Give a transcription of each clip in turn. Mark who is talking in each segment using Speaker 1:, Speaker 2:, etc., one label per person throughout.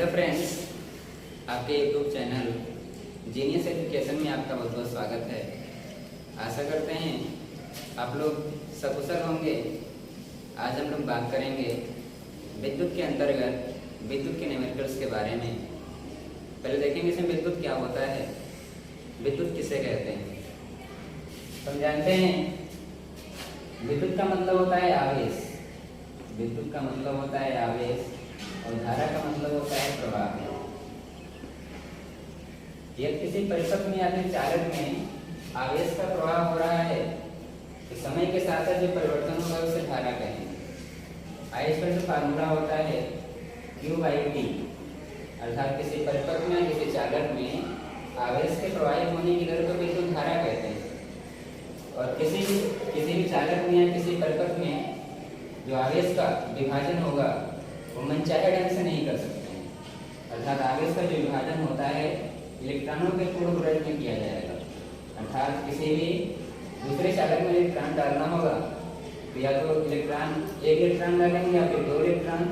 Speaker 1: Hello friends, आपके YouTube channel genius education में आपका बहुत बहुत स्वागत है। आशा करते हैं आप लोग सकुशल होंगे। आज हम लोग बात करेंगे विद्युत के अंतर्गत विद्युत के न्यूमेरिकल्स के बारे में। पहले देखेंगे इसमें विद्युत क्या होता है, विद्युत किसे कहते हैं। तो हम जानते हैं विद्युत का मतलब होता है आवेश, विद्युत का मतलब होता है आवेश और धारा का मतलब होता है प्रवाह। यदि किसी परिपथ में या फिर चालक में आवेश का प्रवाह हो रहा है तो समय के साथ साथ जो परिवर्तन होगा उसे धारा कहेंगे। आवेश का जो फार्मूला होता है Q/T, अर्थात किसी परिपथ में किसी चालक में आवेश के प्रवाहित होने की दर को विद्युत धारा कहते हैं। और किसी भी चालक में या किसी परिपथ में जो आवेश का विभाजन होगा वो मनचाहे ढंग से नहीं कर सकते हैं। अर्थात आवेश का जो विभाजन होता है इलेक्ट्रॉनों के पूर्ण गुणज में किया जाएगा। अर्थात किसी भी दूसरे चालक में इलेक्ट्रॉन डालना होगा तो या तो एक इलेक्ट्रॉन डालेंगे या फिर 2 इलेक्ट्रॉन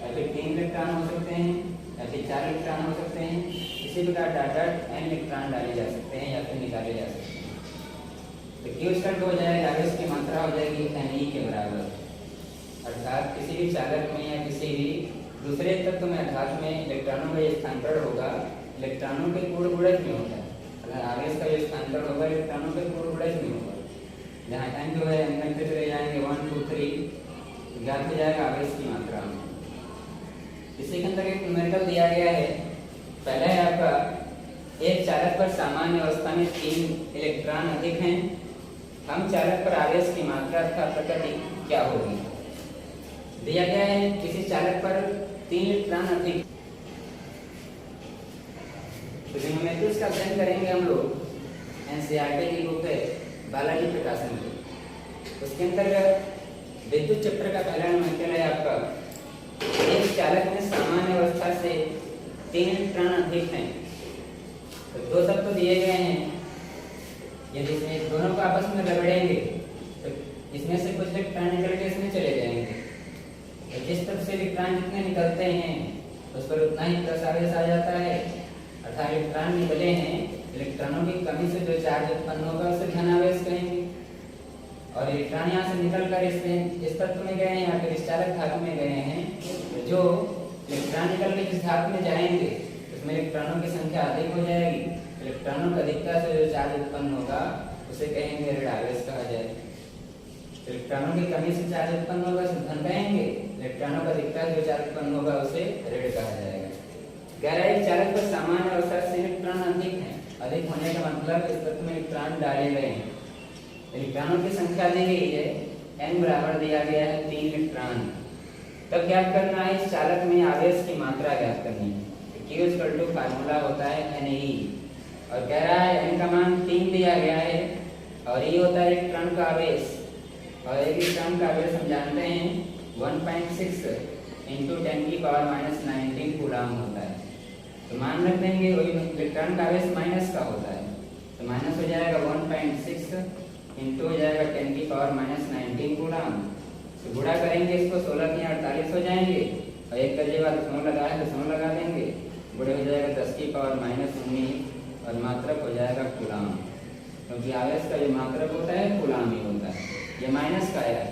Speaker 1: या फिर 3 इलेक्ट्रॉन हो सकते हैं या फिर 4 इलेक्ट्रॉन हो सकते हैं। इसी प्रकार डाट n इलेक्ट्रॉन डाले जा सकते हैं या फिर निकाले जा सकते हैं। तो Q स्टैंड हो जाएगा, आवेश की मात्रा हो जाएगी Ne के बराबर। अर्थात किसी भी चालक में या किसी भी दूसरे तत्व में अर्थात में इलेक्ट्रॉनों का स्थानांतरण होगा इलेक्ट्रॉनों के पूर्ण गुणज में होता है। अगर आवेश का जो स्थानांतरण होगा इलेक्ट्रॉनों के पूर्ण गुणज में होगा। जहाँ n जो है n में चले जाएंगे 1 2 3 ज्ञात हो जाएगा आवेश की मात्रा। इसी के अंदर एक न्यूमेरिकल दिया गया है। पहला है आपका एक चालक पर सामान्य अवस्था में 3 इलेक्ट्रॉन अधिक हैं, हम चालक पर आवेश की मात्रा तथा प्रकृति क्या होगी। दिया गया है किसी चालक पर 3 इलेक्ट्रॉन अधिक। तो जो न्यूमेरिकल्स का अध्ययन करेंगे हम लोग NCERT की बुक है बालाजी प्रकाशन की, उसके अंतर्गत विद्युत चक्र का पहला न्यूमेरिकल है आपका एक चालक में सामान्य अवस्था से 3 इलेक्ट्रॉन अधिक हैं। तो 2 तत्व दिए गए हैं, यदि इसमें दोनों को आपस में रगड़ेंगे तो इसमें से कुछ इलेक्ट्रॉन निकल के इसमें चले जाएंगे। तो जिस तरफ से इलेक्ट्रॉन जितने निकलते हैं उस पर उतना ही प्लस आवेश आ जाता है। अर्थात इलेक्ट्रॉन निकले हैं, इलेक्ट्रॉनों की कमी से जो चार्ज उत्पन्न होगा उसे धन आवेश कहेंगे। और इलेक्ट्रॉन यहाँ से निकलकर इस तत्व में गए हैं या फिर इस चालक धातु में गए हैं, तो जो इलेक्ट्रॉन निकल के जिस धातु में जाएंगे उसमें इलेक्ट्रॉनों की संख्या अधिक हो जाएगी। इलेक्ट्रॉनों की अधिकता से जो चार्ज उत्पन्न होगा उसे कहेंगे ऋण आवेश कहा जाएगा। इलेक्ट्रॉनों की कमी से चार्ज उत्पन्न होगा उसे धन कहेंगे, इलेक्ट्रॉनों का अधिकता से जो चार्ज उत्पन्न होगा उसे ऋण कहा जाएगा। गैर चालक पर सामान्य अवस्था से इलेक्ट्रॉन अधिक है, अधिक होने का मतलब इस तत्व में इलेक्ट्रॉन डाले गए हैं। इलेक्ट्रॉनों की संख्या दी गई है, n बराबर दिया गया है 3 इलेक्ट्रॉन। तब ज्ञात करना है इस चालक में आवेश की मात्रा ज्ञात करनी है। Q फार्मूला होता है Ne और कह रहा है n का मान 3 दिया गया है और ये होता है इलेक्ट्रॉन का आवेश। और एक इलेक्ट्रॉन का आवेश हम जानते हैं 1.6 × 10⁻⁻19 कूलम होता है। तो मान रख देंगे वही इलेक्ट्रॉन का आवेश माइनस का होता है, तो माइनस हो जाएगा 1.6 इंटू हो जाएगा 10⁻⁻19 कूलम। तो गुणा करेंगे इसको 16 के 48 हो जाएंगे और एक कर लिए बाद दशमलव लगा है दशमलव लगा देंगे, गुणे हो जाएगा 10⁻⁻19 और मात्रक हो जाएगा कूलम। क्योंकि आवेश का जो मात्रक होता है कूलम ही होता है। ये माइनस का है,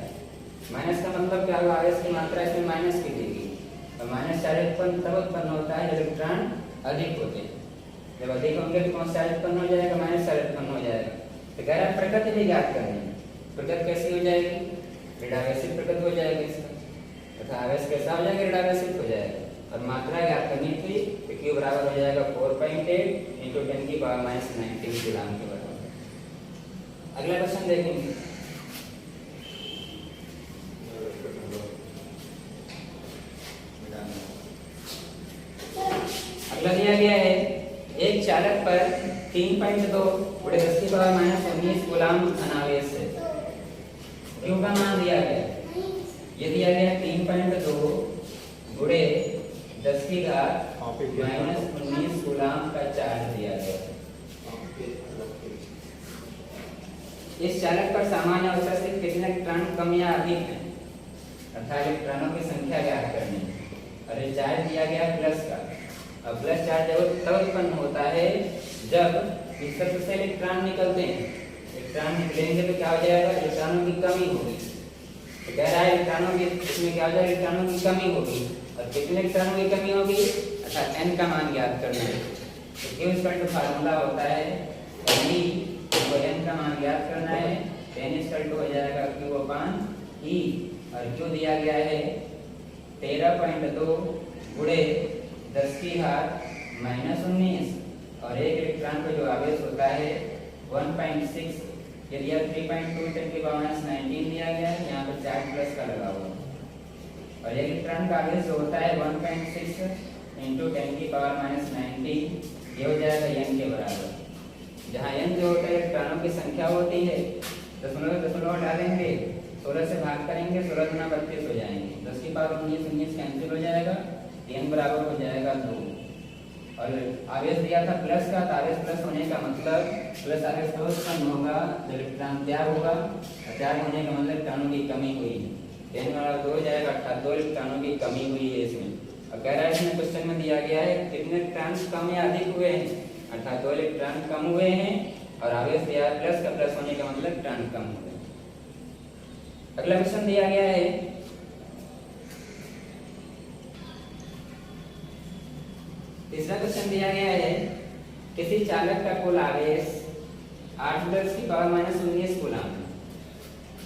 Speaker 1: माइनस का मतलब क्या हुआ, आवेश की मात्रा इसमें माइनस की देगी और माइनस चार्ज तब उत्पन्न होता है जब इलेक्ट्रॉन अधिक होते हैं। जब अधिक होंगे तो कौन सा चार्ज उत्पन्न हो जाएगा, माइनस चार्ज उत्पन्न हो जाएगा। तो कह रहा है प्रकृति भी ज्ञात करनी है। प्रकृति कैसी हो जाएगी, ऋणावेशित प्रकृति हो जाएगी इसका, तथा आवेश कैसा हो जाएगा, ऋणावेशित हो जाएगा। और मात्रा ज्ञात करनी थी तो Q बराबर हो जाएगा 4.8 × 10⁻⁻19 कूलम के बराबर। अगला क्वेश्चन देखेंगे। अगला दिया गया है एक चालक पर 3.2 × 10⁻⁻19 कूलम धनावेश है। Q का मान दिया गया, ये दिया गया 3.2 × 10⁻⁻19 कूलम का चार्ज दिया गया। इस चालक पर सामान्य अवस्था से कितने इलेक्ट्रॉन कम या अधिक है, अर्थात इलेक्ट्रॉनों की संख्या ज्ञात करनी है। और चार्ज दिया गया प्लस का, अब प्लस चार्ज तब उत्पन्न होता है जब इस तत्व से इलेक्ट्रॉन निकलते हैं। इलेक्ट्रॉन निकलेंगे तो क्या हो जाएगा, इलेक्ट्रॉनों की कमी होगी। तो कह रहा है इलेक्ट्रॉनों की इसमें क्या हो जाएगा, इलेक्ट्रॉनों की कमी होगी। और कितने इलेक्ट्रॉनों की कमी होगी, अर्थात n का मान ज्ञात करना है। तो Q इक्वल टू फार्मूला होता है E, तो n का मान ज्ञात करना है। n इक्वल टू हो जाएगा Q अपान E, और Q दिया गया है 13.2 गुणे 10 की घात -19, और एक इलेक्ट्रॉन को जो आवेश होता है 1.6 के लिए 3.2 10 की पावर -19 दिया गया है, यहाँ पर चार्ज प्लस का लगा हुआ है। और एक इलेक्ट्रॉन का आवेश जो होता है 1.6 × 10 की पावर -19, ये हो जाएगा n के बराबर। जहाँ n जो होता है इलेक्ट्रॉनों की संख्या होती है, दशमलव डालेंगे, 16 से भाग करेंगे, 16 गुना 32 हो जाएंगे, 10 की पावर 19 कैंसिल हो जाएगा, n बराबर हो जाएगा 2। और आवेश दिया था प्लस का, तो आवेश प्लस होने का मतलब प्लस आवेश तो उत्पन्न होगा, इलेक्ट्रॉन त्याग होगा, और त्याग होने का मतलब इलेक्ट्रॉनों की कमी हुई है। n बराबर 2 हो जाएगा, अर्थात 2 इलेक्ट्रॉनों की कमी हुई है इसमें। और कह रहा है इसमें क्वेश्चन में दिया गया है कितने इलेक्ट्रॉन कम या अधिक हुए हैं, अर्थात 2 इलेक्ट्रॉन कम हुए हैं, और आवेश दिया है प्लस का, प्लस होने का मतलब इलेक्ट्रॉन कम हुए। अगला क्वेश्चन दिया गया है तीसरा क्वेश्चन दिया गया है किसी चालक का कुल आवेश 8 की पावर -19 कूलम।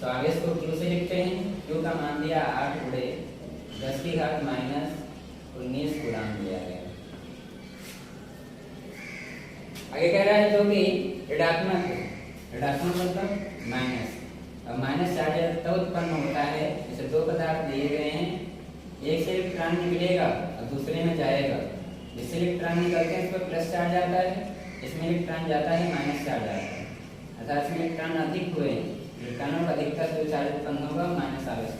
Speaker 1: तो आवेश को Q से लिखते हैं, Q का मान दिया 8 गुणे 10 की घात -19 कूलम दिया गया। आगे कह रहा है जो कि ऋणात्मक मतलब माइनस। अब माइनस चार्ज तब उत्पन्न होता है, जैसे दो पदार्थ दिए गए हैं, एक से इलेक्ट्रॉन निकलेगा और दूसरे में जाएगा। जिससे इलेक्ट्रॉन निकलते हैं इस पर प्लस चार्ज आता है, इसमें इलेक्ट्रॉन जाता है माइनस चार्ज आता है, अर्थात इसमें इलेक्ट्रॉन अधिक हुए, इलेक्ट्रॉनों का अधिकता जो चार्ज उत्पन्न होगा माइनस आवेश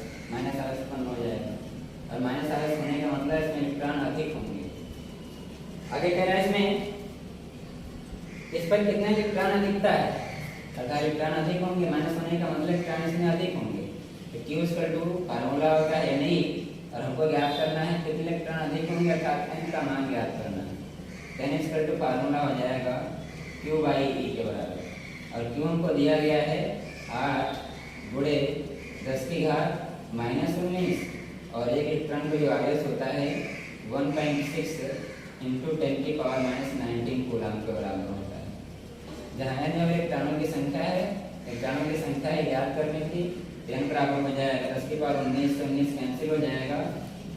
Speaker 1: उत्पन्न हो जाएगा, और माइनस आवेश होने का मतलब इसमें इलेक्ट्रॉन अधिक होंगे। आगे कह रहा है इसमें इस पर कितने इलेक्ट्रॉन अधिकता है, अर्थात इलेक्ट्रॉन अधिक होंगे, माइनस होने का मतलब इलेक्ट्रॉन इसमें अधिक होंगे। तो Q इक्वल टू फार्मूला होता है Na, और हमको ज्ञात करना है कितने इलेक्ट्रॉन अधिक होंगे, अर्थात n का मान ज्ञात करना है। n इक्वल टू फार्मूला हो जाएगा Q/E के बराबर, और Q हमको दिया गया है 8 गुणे 10 की घात -19, और एक इलेक्ट्रॉन को जो आवेश होता है 1.6 × 10 की पावर -19 कूलम के बराबर होता है। जहाँ n जो इलेक्ट्रॉनों की संख्या है, इलेक्ट्रॉनों की संख्या है ज्ञात करने की, n बराबर हो जाएगा 10 की पावर 19 से 19 कैंसिल हो जाएगा,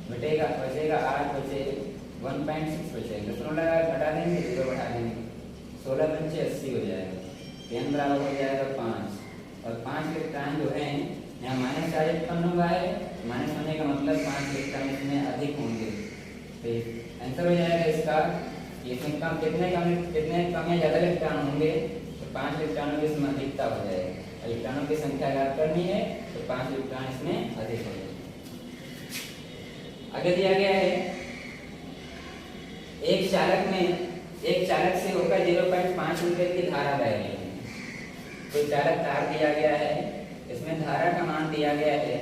Speaker 1: बचेगा 8 बचे 1.6 बचेगा, दशमलव लगा घटा देंगे, 0 बढ़ा देंगे, 16 पंचे 80 हो जाएगा। n बराबर हो जाएगा 5, और 5 इलेक्ट्रॉन जो है यहाँ माइनस चार्ज उत्पन्न हुआ है, माइनस होने का मतलब 5 इलेक्ट्रॉन इसमें अधिक होंगे। तो आंसर हो जाएगा इसका, इसमें कितने कम या ज़्यादा इलेक्ट्रॉन होंगे, तो 5 इलेक्ट्रॉनों की इसमें अधिकता हो जाएगी। इलेक्ट्रॉनों की संख्या ज्ञात करनी है, तो 5 इलेक्ट्रॉन इसमें अधिक होंगे। आगे दिया गया है एक चालक से होकर 0.5 एम्पीयर की धारा बह रही है। तो चालक तार दिया गया है, इसमें धारा का मान दिया गया है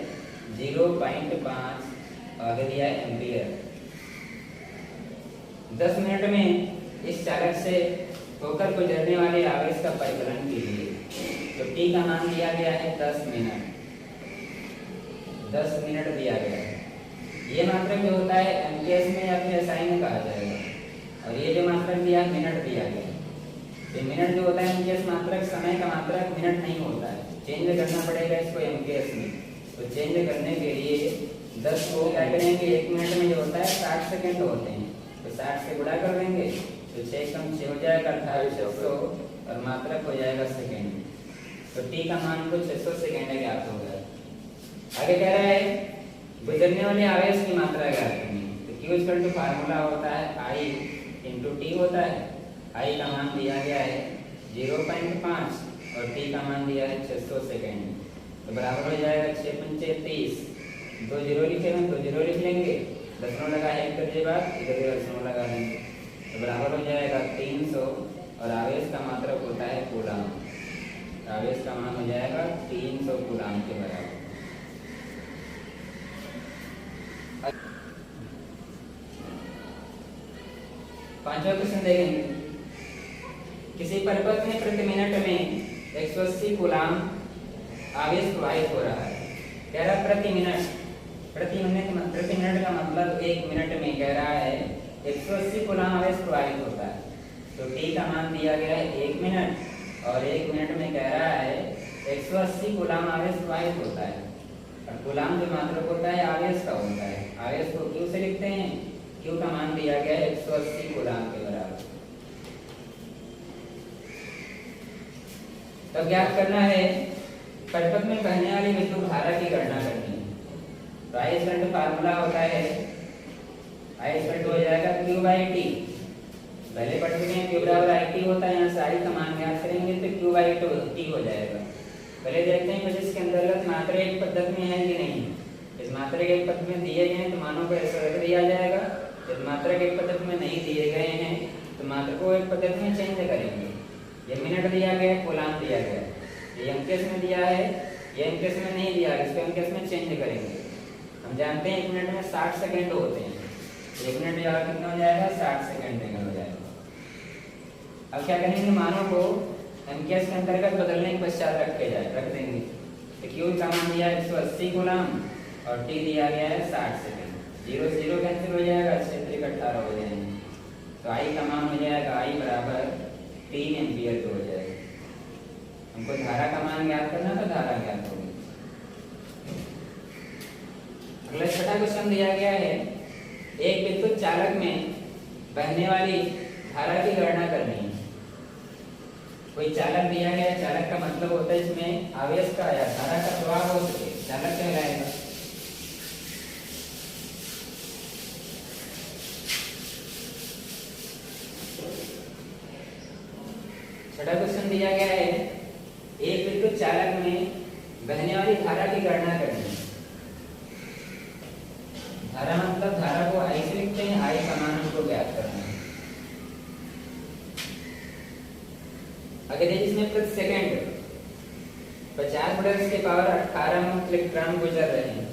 Speaker 1: 0.5, आगे दिया है एम्पीयर। 10 मिनट में इस चालक से होकर गुजरने वाले आवेश का परिकलन कीजिए। तो T का मान दिया गया है 10 मिनट, 10 मिनट दिया गया है। ये मात्रक जो होता है एमकेएस में या फिर एसआई में कहा जाएगा, और ये जो मात्रक दिया मिनट दिया गया है। तो मिनट जो होता है एमकेएस मात्रक, समय का मात्रक मिनट नहीं होता है, चेंज करना पड़ेगा इसको एमकेएस में। तो चेंज करने के लिए 10 को क्या करेंगे, 1 मिनट में जो होता है 60 सेकेंड होते हैं, तो 60 से गुणा कर देंगे, तो 6 कम 6 हो जाएगा 2800, और मात्रक हो जाएगा सेकेंड। तो T का मान को 600 सेकेंड ज्ञात हो गया। आगे कह रहा है गुजरने वाले आवेश की मात्रा ज्ञात करनी है। तो Q इक्वल टू फार्मूला होता है I × T होता है। I का मान दिया गया है 0.5, और T का मान दिया है 600 सेकेंड, तो बराबर हो जाएगा 6 पंचे 30, 2 0 लिखेंगे, 2 0 लिख लेंगे, दशमलव लगा एक करने बाद इधर दशमलव लगा देंगे, तो बराबर हो जाएगा 300, और आवेश का मात्रक होता है कूलम। आवेश का मान हो जाएगा 300 कूलम के बराबर। पांचवा क्वेश्चन देखेंगे। किसी परिपथ में प्रति मिनट में 180 कूलाम आवेश प्रवाहित हो रहा है। कह रहा प्रति मिनट का मतलब 1 मिनट में कह रहा है 180 कूलाम आवेश प्रवाहित होता है। तो टी का मान दिया गया है 1 मिनट और 1 मिनट में कह रहा है 180 कूलाम आवेश प्रवाहित होता है। और कूलाम जो मात्रक होता है आवेश का होता है। आवेश को क्यू से लिखते हैं। क्यू का मान दिया गया है 180 कूलाम के बराबर। तब ज्ञात करना है परिपथ में बहने वाली विद्युत धारा की गणना करनी है। तो आई करंट फार्मूला होता है, आई करंट हो जाएगा Q बाई टी। पहले पढ़ चुके हैं Q बराबर आई टी होता है। यहाँ से आई का मान ज्ञात करेंगे तो Q बाई टी हो जाएगा। पहले देखते हैं कि जिसके अंतर्गत मात्रा एक पद्धति में है कि नहीं। इस मात्रा के एक पद्धति में दिए गए हैं तो मानों को ऐसा रख दिया जाएगा। यदि मात्रा के एक पद्धति में नहीं दिए गए हैं तो मात्रा को एक पद्धति में चेंज करेंगे। ये मिनट दिया गया है, कूलाम दिया गया है, ये एमकेस में दिया है, ये एमकेस में नहीं दिया है, इसको एमकेस में चेंज करेंगे। हम जानते हैं 1 मिनट में 60 सेकंड होते हैं। 1 मिनट यहाँ कितना हो जाएगा 60 सेकंड हो जाएगा। अब क्या करेंगे, मानों को एमकेस के अंतर्गत बदलने के पश्चात रख देंगे। तो क्यू का मान दिया है 180 कूलाम और टी दिया गया है 60 सेकंड। 0 से 0 कैंसिल हो जाएगा, 6 3 18 हो जाएंगे। तो आई का मान हो जाएगा आई बराबर 3 एम्पियर हो जाएगा। हमको धारा का मान ज्ञात करना तो धारा ज्ञात होगी। अगला छठा क्वेश्चन दिया गया है, एक विद्युत चालक में बहने वाली धारा की गणना करनी है। कोई चालक दिया गया है, चालक का मतलब होता है इसमें आवेश का या धारा का प्रवाह हो सके, चालक कहलाएगा। छठा क्वेश्चन दिया गया है, एक विद्युत चालक में बहने वाली धारा की गणना करनी है। धारा मतलब धारा को आई से लिखते हैं, आई का मान हमको ज्ञात करना है। अगर इसमें प्रति सेकंड 50 के पावर 18 इलेक्ट्रॉन गुजर रहे हैं।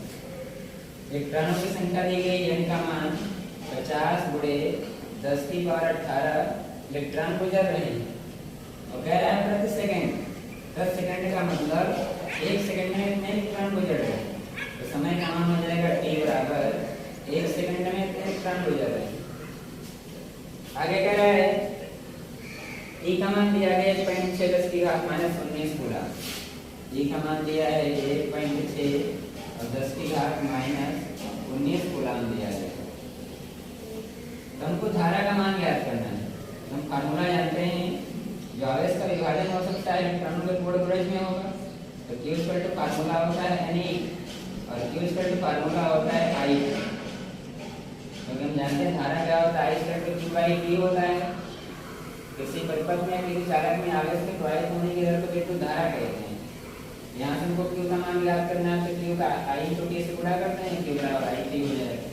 Speaker 1: इलेक्ट्रॉनों की संख्या दी गई, जिनका मान 50 गुणे 10 की पावर 18 इलेक्ट्रॉन गुजर रहे हैं। और कह रहा है प्रति सेकंड 10 सेकंड का मतलब 1 सेकंड में इतने इलेक्ट्रॉन गुजर रहे हैं। तो समय का मान हो जाएगा t बराबर 1 सेकंड में इतने इलेक्ट्रॉन गुजर रहे हैं। आगे कह रहा है E का मान दिया गया 1.6 10 की घात -19 कूलाम। E का मान दिया है 1.6 और 10 की घात -19 कूलाम दिया है। तो हमको धारा का मान ज्ञात करना है। हम फार्मूला जानते हैं, जो आवेश का विभाजन हो सकता है इलेक्ट्रॉनों के थोड़े थोड़े में होगा। तो Q इक्वल टू फार्मूला होता है Ne और Q इक्वल टू फार्मूला होता है I। क्योंकि हम जानते हैं धारा क्या होता है, I equal to Q by T होता है। किसी परिपथ में किसी चालक में आवेश के प्रवाहित होने की दर को विद्युत धारा कहते हैं। यहाँ से हमको Q का मान ज्ञात करना है, तो Q का I into T से गुणा करते हैं, Q बराबर I T हो जाएगा।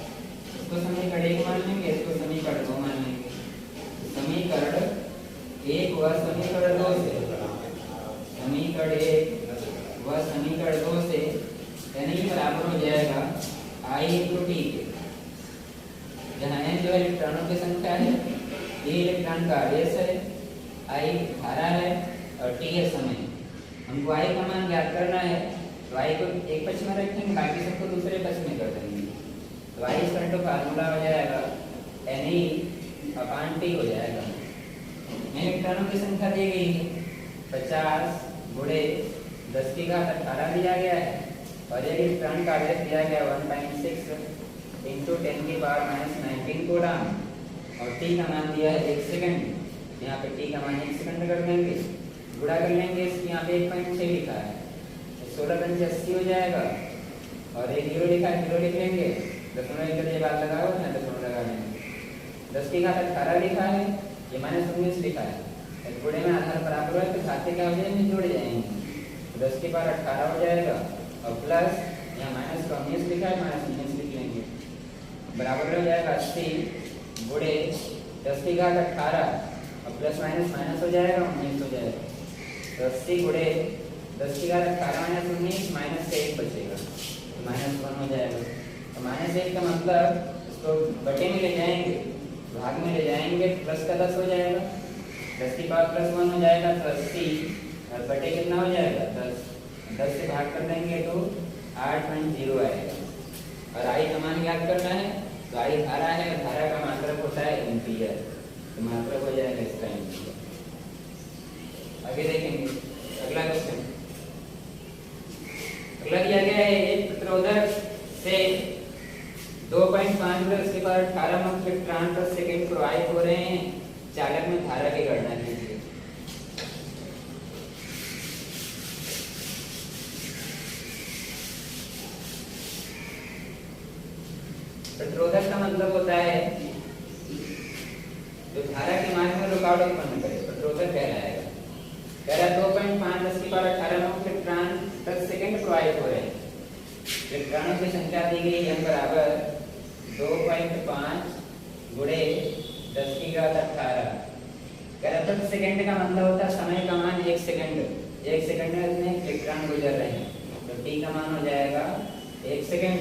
Speaker 1: इसको समीकरण 1 मान लेंगे, इसको समीकरण 2 मान लेंगे। समीकरण 1 व समीकरण 2 से, समीकरण 1 व समीकरण 2 से यानी बराबर हो जाएगा I into T के, जहाँ N जो है इलेक्ट्रॉनों की संख्या है, T इलेक्ट्रॉन का आवेश है, I धारा है और T है समय। हमको I का मान ज्ञात करना है, तो I को एक पक्ष में रखेंगे, बाकी सबको दूसरे पक्ष में कर देंगे। तो I इक्वल टू फार्मूला हो जाएगा Ne अपॉन T हो जाएगा। इलेक्ट्रॉनों की संख्या दी गई है 50 गुणे 10 की घात 18 दिया गया है और एक इलेक्ट्रॉन का आवेश दिया गया 1.6 इंटू 10 की पावर -19 कूलाम और T का मान दिया है 1 सेकंड। यहाँ पे T का मान 1 सेकंड कर देंगे, गुणा कर लेंगे। इसकी यहाँ पे 1.6 लिखा है, 16 पंजे 80 हो जाएगा और एक 0 लिखा है, 0 लिख लेंगे। दशमलव एक के बाद लगाओ ना, दशमलव लगा लेंगे। 10 की घात 18 लिखा है, ये -19 लिखा है। गुणे में आधार बराबर है तो घाते क्या हो जाएंगे, जुड़ जाएंगे। 10 की पावर 18 हो जाएगा और प्लस यहाँ -19 लिखा है, -19 लिख लेंगे। बराबर हो जाएगा 80 गुणे 10 की घात 18 और प्लस माइनस हो जाएगा 19 हो जाएगा। तो 80 गुणे 10 की घात 18 -19 माइनस से 1 बचेगा तो -1 हो जाएगा। तो -1 का मतलब इसको बटे में ले जाएंगे, भाग में ले जाएंगे करेंगे प्लस का 10 हो जाएगा, 10 की पावर प्लस 1 हो जाएगा तो 80 और बटे कितना हो जाएगा 10 से भाग कर देंगे तो 8.0 आएगा। और आई का मान याद करना है तो आई धारा है और धारा का मात्रक होता है एम्पीयर, तो मात्रक हो जाएगा इसका एम्पीयर। आगे देखेंगे अगला क्वेश्चन। अगला दिया गया है एक प्रतिरोधक से 2.5 × 10⁻18 मुक्त इलेक्ट्रॉन प्रति सेकंड प्रवाहित हो रहे हैं, चालक में धारा की गणना कीजिए। प्रतिरोधक का मतलब होता है जो धारा के मार्ग में रुकावट उत्पन्न करे, प्रतिरोधक कहलाएगा। कह रहा 2.5 × 10⁻18 मुक्त इलेक्ट्रॉन प्रति सेकंड प्रवाहित हो रहे हैं, इलेक्ट्रॉनों की संख्या दी गई m बराबर 2.5 गुणे 10⁻18। कह रहा प्रति सेकंड का मतलब होता है समय का मान 1 सेकंड, 1 सेकंड में इतने इलेक्ट्रॉन गुजर रहे हैं तो t का मान हो जाएगा 1 सेकंड।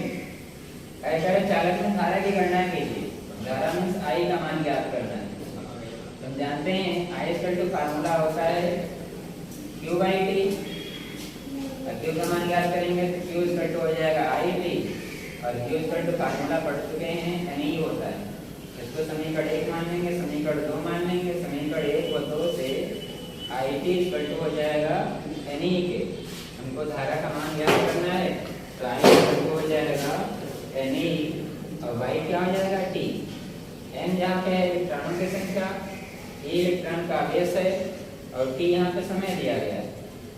Speaker 1: ऐसा है चालक में धारा की गणना कीजिए, धारा मींस I का मान ज्ञात करना है। हम जानते हैं I = फार्मूला होता है Q/T, Q का मान ज्ञात करेंगे तो Q = हो जाएगा IT और Q = फार्मूला पढ़ चुके हैं Ne होता है। इसको समीकरण 1 मान लेंगे, समीकरण 2 मान लेंगे, समीकरण 1 और 2 से IT = हो जाएगा Ne के। हमको धारा का मान ज्ञात करना है तो I = हो जाएगा Ne और Y क्या हो जाएगा T। N जहाँ पे है इलेक्ट्रॉनों की संख्या, E इलेक्ट्रॉन का आवेश है और T यहाँ पे समय दिया गया है।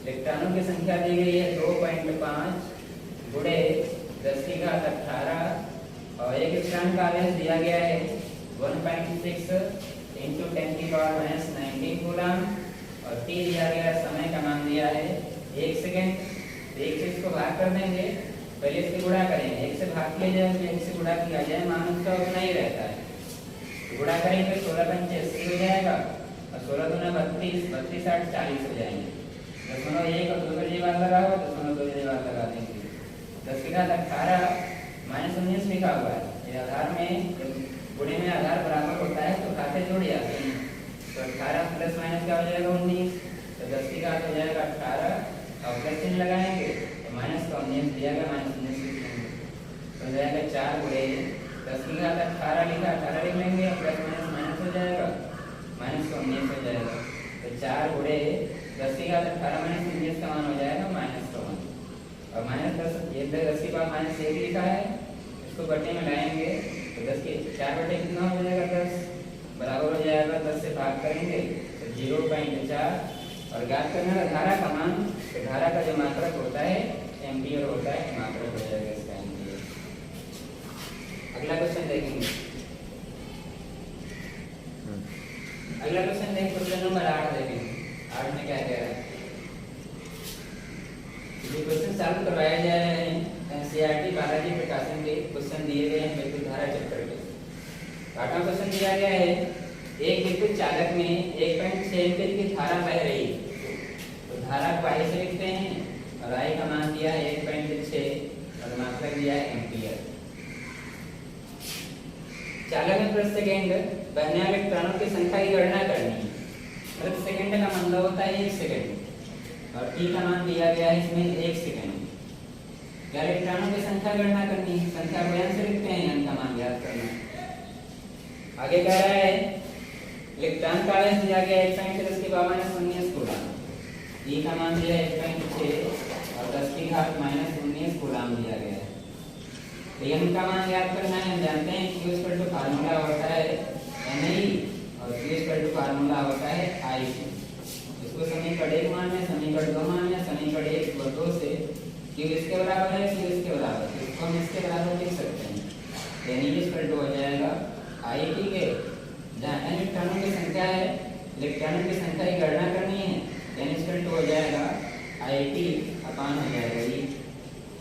Speaker 1: इलेक्ट्रॉनों की संख्या दी गई है 2.5 गुणे 10⁻18 और एक इलेक्ट्रॉन का आवेश दिया गया है 1.6 × 10⁻19 कूलम और T दिया गया, समय का मान दिया है 1 सेकंड। 1 से इसको भाग कर देंगे, पहले इससे गुणा करेंगे, 1 से भाग किया जाए, 1 से गुणा किया जाए, मान उसका उतना ही रहता है। गुणा करेंगे 16×5 80 हो जाएगा और 16 × 32, 32 8 40 हो जाएंगे। 0.1 और 2 का जवाब लगा हुआ, 0.2 का जवाब लगा देंगे। 10⁻18 -19 लिखा हुआ है, ये आधार में गुणे में आधार बराबर होता है तो खाते जुड़ जाते हैं, तो 18 प्लस माइनस क्या हो जाएगा 19, तो 10 की घात हो जाएगा 18 और प्लस चिन्ह लगाएंगे तो माइनस का 19 दिया गया, -19 लिखेंगे तो हो जाएगा 4 गुणे 10 की घात 18 लिखा, 18 लिख लेंगे और प्लस माइनस माइनस हो जाएगा, माइनस का 19 हो जाएगा तो 4 गुणे 10 की घात 18 - 19 का मान हो जाएगा -1 और -10 ये 10 की पावर -1 लिखा है, इसको बटे में लाएंगे तो 10 के 4 बटे कितना हो जाएगा 10 बराबर हो जाएगा 10 से भाग करेंगे तो 0.4 और ज्ञात करना है धारा का मान, तो धारा का जो मात्रक होता है एम्पीयर होता है, मात्रक हो जाएगा इसका एम्पीयर। अगला क्वेश्चन देखेंगे। अगला क्वेश्चन देखें, क्वेश्चन नंबर 8 देखेंगे। 8 में क्या कह रहा है, ये क्वेश्चन सॉल्व करवाया जा रहे हैं एनसीईआरटी बालाजी प्रकाशन के क्वेश्चन दिए गए हैं विद्युत धारा चक्र के। 8वां क्वेश्चन दिया गया है एक विद्युत चालक में 1.6 एम्पीयर की धारा बह रही है, तो धारा को I से लिखते हैं और I का मान दिया है 1.6 और मात्रक दिया है एम्पीयर। चालक में प्रति सेकंड बहने वाले इलेक्ट्रॉनों की संख्या की गणना करनी है। प्रति सेकंड का मतलब होता है 1 सेकंड और T का मान दिया गया है इसमें 1 सेकंड। क्या इलेक्ट्रॉनों की संख्या गणना करनी है, संख्या को n से लिखते हैं, n का मान ज्ञात करना है। आगे कह रहा है इलेक्ट्रॉन का आवेश दिया गया 1.10 की पावर -19 कूलम, E का मान दिया है 1.6 और 10 की घात -19 कूलम दिया गया है। n का मान ज्ञात करना है, हम जानते हैं Q = फार्मूला होता है Ne और Q = फार्मूला होता है I। इसको समीकरण 1 मान लें, समीकरण 2 मान लें, समीकरण 1 और 2 से Q इसके बराबर है, Q इसके बराबर है, इसको हम इसके बराबर लिख सकते हैं। Ne = हो जाएगा IT के, जहाँ n इलेक्ट्रॉनों की संख्या है, इलेक्ट्रॉनों की संख्या की गणना करनी है, n = हो जाएगा IT अपान हो जाएगा E।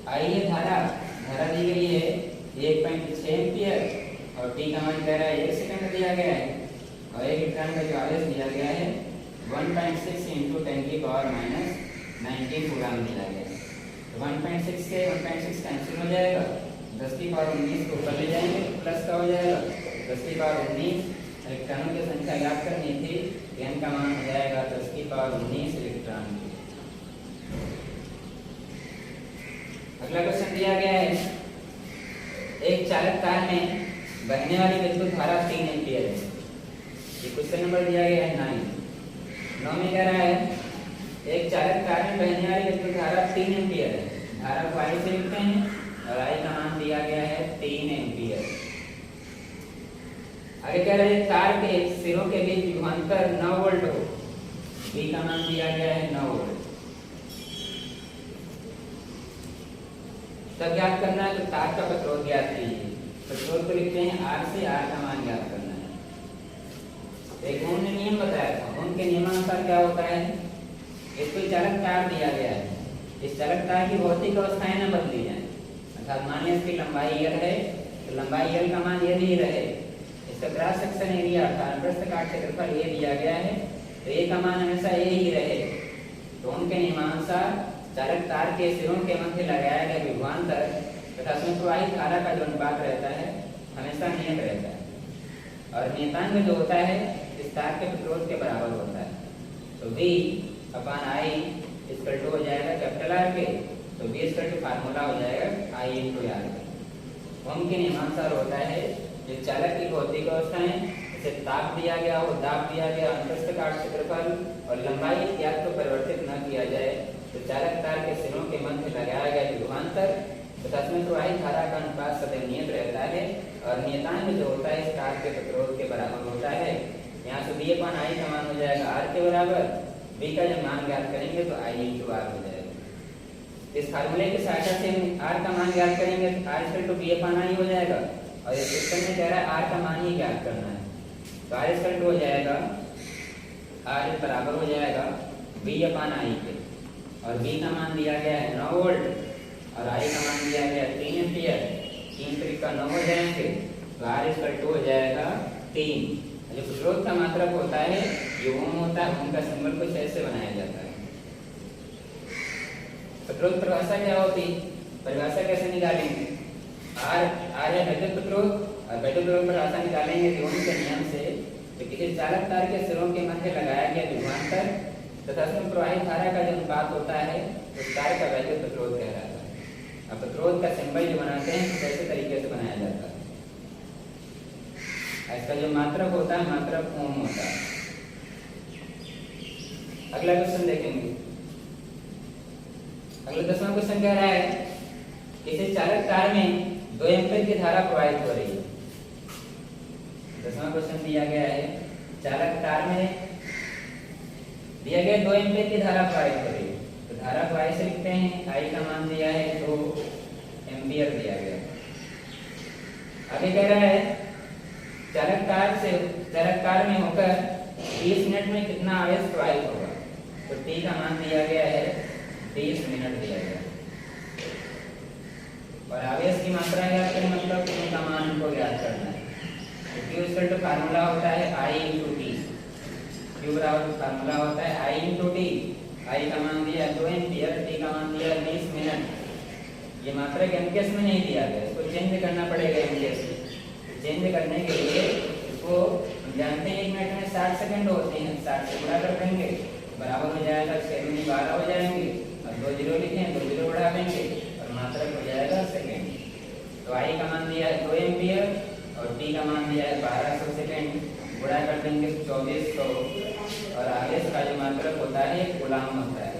Speaker 1: I ये धारा दी गई है 1.6 एम्पीयर और T का मान कह रहा है 1 सेकंड दिया गया है और एक इलेक्ट्रॉन का जो आवेश दिया गया है 1.6 × 10⁻19 कूलम दिया गया है। तो 1.6 से 1.6 कैंसिल हो जाएगा, 10 की पावर 19 को ऊपर ले जाएंगे, प्लस का हो जाएगा 10 की पावर 19 इलेक्ट्रॉनों की और 19 इलेक्ट्रॉन की। अगला क्वेश्चन दिया गया है, एक चालक तार में बहने वाली विद्युत धारा 3 एम्पीयर है। ये क्वेश्चन नंबर दिया गया है 9 में कह रहा है एक चालक तार में बहने वाली विद्युत धारा 3 एम्पीयर है। धारा को आई से लिखते हैं और आई का मान दिया गया है 3 एम्पीयर। आगे कह रहे हैं तार के सिरों के बीच विभवांतर 9 वोल्ट हो। V का मान दिया गया है 9 वोल्ट। तब ज्ञात करना है तो तार का प्रतिरोध ज्ञात कीजिए। प्रतिरोध को लिखते हैं R से, R का मान ज्ञात करना है। एक ओम ने नियम बताया था, ओम के नियमानुसार क्या होता है, इसको चालक तार दिया गया है, इस चालक तार की भौतिक अवस्थाएं न बदली जाए। अर्थात मान लीजिए इसकी लंबाई L है तो लंबाई L का मान L ही रहे। इसका क्रॉस सेक्शन एरिया अर्थात पृष्ठ काट क्षेत्रफल A दिया गया है तो A का मान हमेशा A ही रहे। तो ओम के नियमानुसार चालक तार के सिरों के मध्य लगाया गया विभवांतर तथा उसमें प्रवाहित धारा का जो अनुपात रहता है हमेशा नियत रहता है और नियतांक जो होता है इस तार के प्रतिरोध के बराबर होता है। तो V upon I equal to हो जाएगा कैपिटल R के, तो V इक्वल टू फार्मूला हो जाएगा I इंटू R के। ओम के नियमानुसार होता है जो चालक की भौतिक अवस्थाएं इसे ताप दिया गया हो, दाब दिया गया, अंतस्थ काट क्षेत्रफल और लंबाई इत्यादि को परिवर्तित न किया जाए तो चालक तार के सिरों के मध्य लगाया गया विभवांतर तथा उसमें प्रवाहित धारा का अनुपात सदैव नियत रहता है और नियतांक जो होता है इस तार के प्रतिरोध के बराबर होता है। यहाँ से V अपान I का मान हो जाएगा R के बराबर, V का जब मान ज्ञात करेंगे तो I इंटू R हो जाएगा। इस फार्मूले की सहायता से R का मान ज्ञात करेंगे तो R equal to V upon I हो जाएगा और इस क्वेश्चन में कह रहा है R का मान ही ज्ञात करना है। तो R इक्वल टू हो जाएगा, R बराबर हो जाएगा V अपान I के और V का मान दिया गया है 9 वोल्ट और I का मान दिया गया 3 एम्पीयर। 3 3 का 9 हो जाएंगे तो R इक्वल टू हो जाएगा 3। जो प्रतिरोध का मात्रक होता है ये ओम होता है, ओम का सिंबल कुछ ऐसे बनाया जाता है। प्रतिरोध परिभाषा क्या होती है, परिभाषा कैसे निकालेंगे, R है वैद्युत प्रतिरोध और वैद्युत प्रतिरोध परिभाषा निकालेंगे ओम के नियम से। तो किसी चालक तार के सिरों के मध्य लगाया गया विभवांतर तथा उसमें प्रवाहित धारा का जो अनुपात होता है उस तार का वैद्युत प्रतिरोध कहलाता है। अब प्रतिरोध का सिंबल जो बनाते हैं तो कैसे तरीके से बनाया जाता है, इसका जो मात्रक होता है मात्रक ओम होता है। अगला क्वेश्चन देखेंगे। अगला 10वां क्वेश्चन कह रहा है किसी चालक तार में 2 एम्पीयर की धारा प्रवाहित हो रही है। 10वां क्वेश्चन दिया गया है चालक तार में दिया गया 2 एम्पीयर की धारा प्रवाहित हो रही है। तो धारा को I से लिखते हैं, I का मान दिया है 2 एम्पीयर दिया गया। आगे कह रहा है चालक तार में होकर 20 मिनट में कितना आवेश प्रवाहित होगा। तो T का मान दिया गया है 20 मिनट दिया गया और आवेश की मात्रा ज्ञात करें मतलब Q का मान को ज्ञात करना है। तो Q इक्वल टू फार्मूला होता है I इंटू T। Q बराबर फार्मूला होता है I इंटू T। I का मान दिया 2 एम्पीयर, T का मान दिया 20 मिनट। ये मात्रक एम्पियर्स में नहीं दिया गया, इसको चेंज करना पड़ेगा एम्पियर्स में। चेंज करने के लिए इसको हम जानते हैं 1 मिनट में 60 सेकंड होते हैं, 60 से गुणा कर देंगे बराबर हो जाएगा 6 दूनी 12 हो जाएंगे और 2 जीरो लिखें, 2 जीरो बढ़ा देंगे और मात्रक हो जाएगा सेकंड। तो I का मान दिया है 2 एम्पीयर और T का मान दिया है 1200 सेकंड, गुणा कर देंगे 2400 और आवेश का जो मात्रक होता है कूलाम होता है।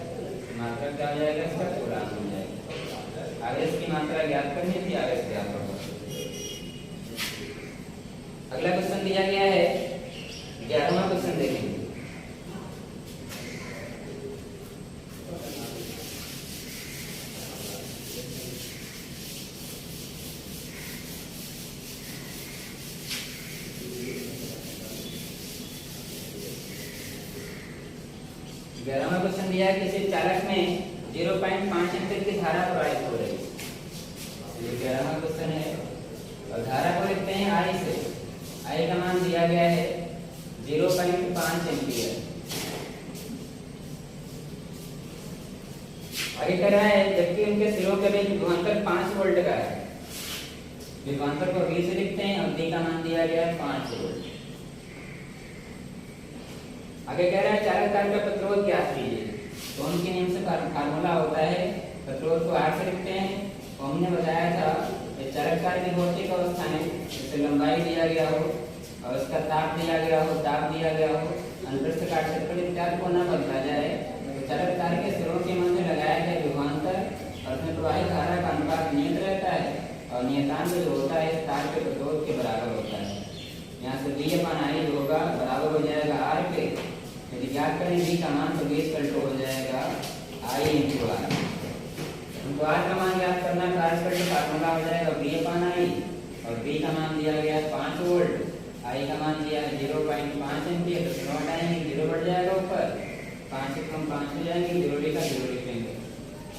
Speaker 1: मात्रक क्या हो जाएगा इसका, कूलाम हो जाएगा। आवेश की मात्रा ज्ञात करनी थी, आवेश ज्ञात होगा। अगला क्वेश्चन दिया गया है 11वां क्वेश्चन देखेंगे। ग्यारहवां क्वेश्चन दिया है किसी चालक में 0.5 एम्पीयर की धारा प्रवाहित हो रही है। ये 11वां क्वेश्चन है और धारा को लिखते हैं I से। I का मान दिया गया है 0.5 एम्पीयर। आगे कह रहा है जबकि उनके सिरों के बीच विभवांतर 5 वोल्ट का है। विभवांतर को V से लिखते हैं और D का मान दिया गया है 5 वोल्ट। आगे कह रहा है चालक तार का प्रतिरोध ज्ञात कीजिए। तो उनके नियम से फार्मूला होता है, प्रतिरोध को R से लिखते हैं। और हमने बताया था कि चालक तार की भौतिक अवस्था में जैसे लंबाई दिया गया हो और उसका ताप दिया गया हो, दाब दिया गया हो, अंतरिक्ष का क्षेत्रफल इत्यादि को न बदला जाए तो चालक तार के सिरों के मध्य लगाया गया विभवांतर और उसमें प्रवाहित धारा का अनुपात नियत रहता है और नियतांक जो होता है इस तार के प्रतिरोध के बराबर होता है। यहाँ से V/I जो होगा बराबर हो जाएगा R के। यदि ज्ञात करें V का मान तो V इक्वल हो जाएगा I/R। हमको R का मान ज्ञात करना है, R इक्वल टू फार्मूला हो जाएगा V/I और V का मान दिया गया 5 वोल्ट, I का मान दिया है 0.5 एम्पीयर। तो स्लो हटाएंगे 0 बढ़ जाएगा ऊपर, 5 से कम 5 हो जाएंगे, 0 लिखा 0 लिखेंगे।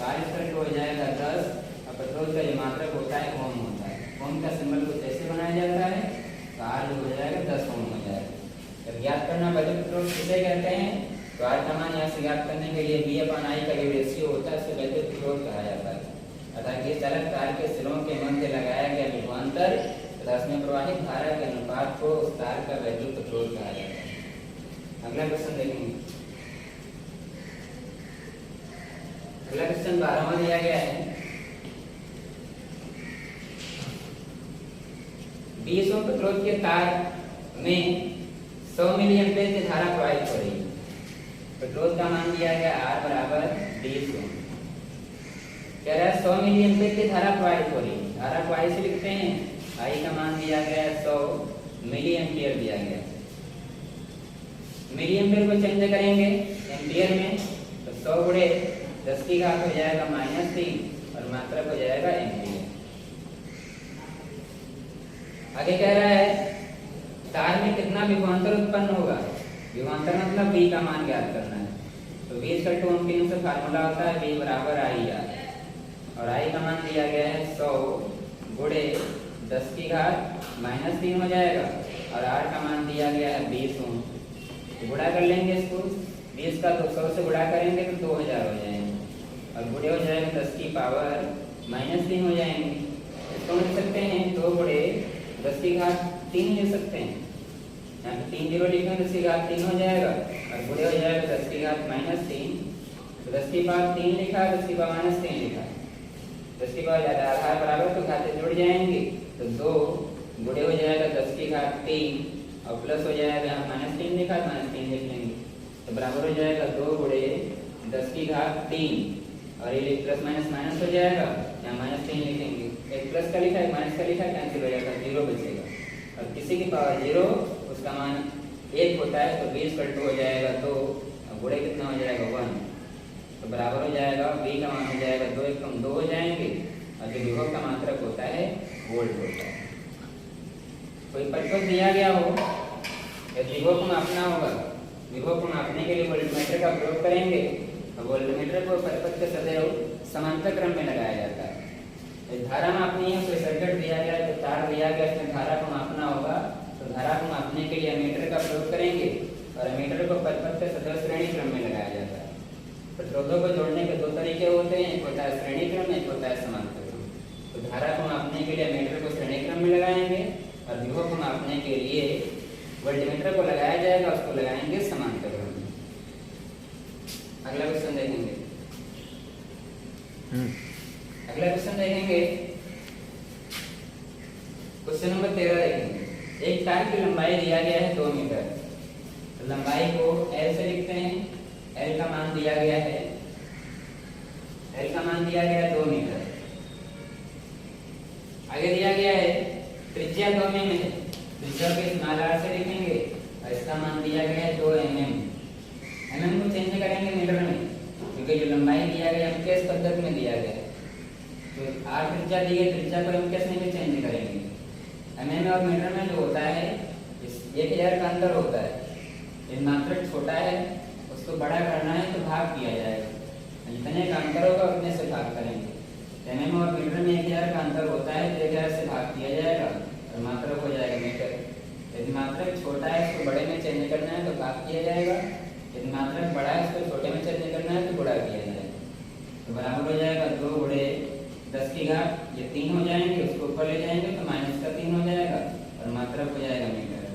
Speaker 1: R इक्वल हो जाएगा 10 और प्रतिरोध का जो मात्रक होता है ओम होता है। ओम का सिंबल कुछ ऐसे बनाया जाता है तो R जो हो जाएगा 10 ओम हो जाएगा। जब ज्ञात करना वैद्युत प्रतिरोध किसे कहते हैं तो R का मान यहाँ से ज्ञात करने के लिए V/I का जो रेशियो होता है उसे वैद्युत प्रतिरोध कहा जाता है। अर्थात कि चालक तार के सिरों के मध्य लगाया गया विभवांतर तथा उसमें प्रवाहित धारा के अनुपात को उस तार का वैद्युत प्रतिरोध कहा जाता है। अगला क्वेश्चन देखेंगे। अगला क्वेश्चन 12वां दिया गया है। 20 ओम प्रतिरोध के तार में 100 मिली एम्पीयर की धारा प्रवाहित हो रही है। प्रतिरोध का मान दिया गया R बराबर 20 ओम। कह रहा है 100 मिली एम्पीयर की धारा प्रवाहित हो रही है। धारा को I से लिखते हैं, I का मान दिया गया 100 मिली एम्पीयर दिया गया। मिली एम्पीयर को चेंज करेंगे एम्पीयर में तो 100 गुणे 10 की घात हो जाएगा -3 और मात्रक हो जाएगा एम्पीयर। आगे कह रहा है तार में कितना विभवांतर उत्पन्न होगा। विभवांतर मतलब V का मान ज्ञात करना है। तो V इक्वल टू ओम के नियम से फार्मूला होता है V बराबर I/R और I का मान दिया गया है 100 गुणे 10 की घात -3 हो जाएगा और R का मान दिया गया है 20 ओम। तो गुणा कर लेंगे इसको, 20 का 200 से गुणा करेंगे तो 2000 हो जाएंगे और गुणे हो जाएगा 10 की पावर -3 हो जाएंगे। इसको लिख सकते हैं 2 गुणे 10 की घात 3 ले सकते हैं। यहाँ पे 3 जीरो लिखेंगे 10 की घात 3 हो जाएगा और गुणे हो जाएगा 10 की घात -3। तो 10 की पावर 3 लिखा, 10 की पावर -3 लिखा। 10 की पावर ज्यादा आधार बराबर तो घातें जुड़ जाएंगे तो 2 गुणे हो जाएगा 10 की घात 3 और प्लस हो जाएगा -3 लिखा, -3 लिख लेंगे तो बराबर हो जाएगा 2 गुणे 10 की घात 3 और ये प्लस माइनस हो जाएगा, यहाँ -3 लिखेंगे। एक प्लस का लिखा है माइनस का लिखा, कैंसिल हो जाएगा, 0 बचेगा और किसी की पावर 0 उसका मान 1 होता है तो 20 पर 2 हो जाएगा 2 और गुणे कितना हो जाएगा 1 तो बराबर हो जाएगा V का मान हो जाएगा 2 1 कम 2 हो जाएंगे और जो विभव का मात्रक होता है वोल्ट होता है। कोई परिपथ दिया गया हो यदि विभव को मापना होगा, विभव को मापने के लिए वोल्टमीटर का प्रयोग करेंगे और वोल्टमीटर को परिपथ के सदैव समांतर क्रम में लगाया जाता है। यदि धारा मापनी है, कोई सर्किट दिया गया तो तार दिया गया इसमें धारा को मापना होगा तो धारा को मापने के लिए एमीटर का प्रयोग करेंगे और एमीटर को परिपथ के सदैव श्रेणी क्रम में लगाया जाता है। प्रतिरोधों को जोड़ने के 2 तरीके होते हैं, एक होता है श्रेणी क्रम, एक होता है समांतर क्रम। तो धारा को मापने के लिए एमीटर को श्रेणी क्रम में लगाएंगे और विभव को मापने के लिए वोल्टमीटर को लगाया जाएगा, उसको लगाएंगे समांतर क्रम में। अगला क्वेश्चन देखेंगे। अगला क्वेश्चन देखेंगे, क्वेश्चन नंबर 13 देखेंगे। एक तार की लंबाई दिया गया है 2 मीटर, तो लंबाई को L से लिखते हैं। L का मान दिया गया है, L का मान दिया गया है 2 मीटर। आगे दिया गया है त्रिज्या 2 mm है, त्रिज्या को स्मॉल r से लिखेंगे और इसका मान दिया गया है 2 mm। mm को चेंज करेंगे मीटर में क्योंकि जो लंबाई दिया गया है केस पद्धति में दिया गया है तो r त्रिज्या दी गई, त्रिज्या को हम केस में भी चेंज करेंगे। mm और मीटर में जो होता है 1000 का अंतर होता है। यदि मात्रक छोटा है उसको बड़ा करना है तो भाग किया जाएगा, जितने का अंतर होगा उतने से भाग करेंगे। mm और मीटर में 1000 का अंतर होता है तो 1000 से भाग किया जाएगा और मात्रक हो जाएगा मीटर। यदि मात्रक छोटा है उसको बड़े में चेंज करना है तो भाग किया जाएगा, यदि मात्रक बड़ा है उसको छोटे में चेंज करना है तो गुणा किया जाएगा। तो बराबर हो जाएगा 2 गुणे 10 की घात, ये 3 हो जाएंगे, उसको ऊपर ले जाएंगे तो -3 हो जाएगा और मात्रक हो जाएगा मीटर।